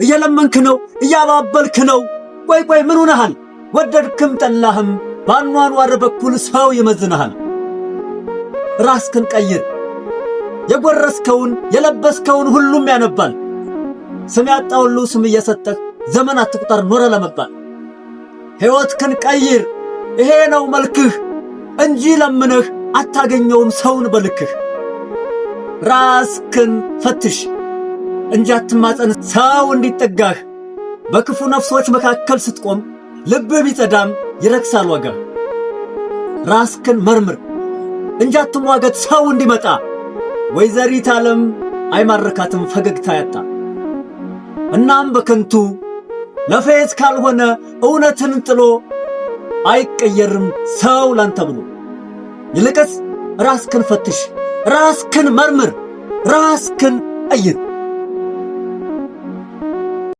እየለመንክ ነው፣ እያባበልክ ነው። ቆይ ምን ሆነሃል? ወደድክም ጠላህም በአኗኗር በኩል ሰው ይመዝንሃል። ራስክን ቀይር። የጎረስከውን የለበስከውን ሁሉም ያነባል። ስም ያጣው ሁሉ ስም እየሰጠህ ዘመን አትቁጠር ኖረ ለመባል። ሕይወትክን ቀይር። ይሄ ነው መልክህ እንጂ ለምነህ አታገኘውም ሰውን በልክህ። ራስክን ፈትሽ እንጂ አትማፀን ሰው እንዲጠጋህ። በክፉ ነፍሶች መካከል ስትቆም ልብህ ቢጸዳም ይረክሳል ዋጋህ። ራስክን መርምር እንጂ አትሟገት ሰው እንዲመጣ። ወይዘሪት ዓለም አይማርካትም ፈገግታ ያጣ። እናም በከንቱ ለፌዝ ካልሆነ እውነትን ጥሎ አይቀየርም ሰው ላንተ ብሎ። ይልቅስ ራስክን ፈትሽ፣ ራስክን መርምር፣ ራስክን ቀይር።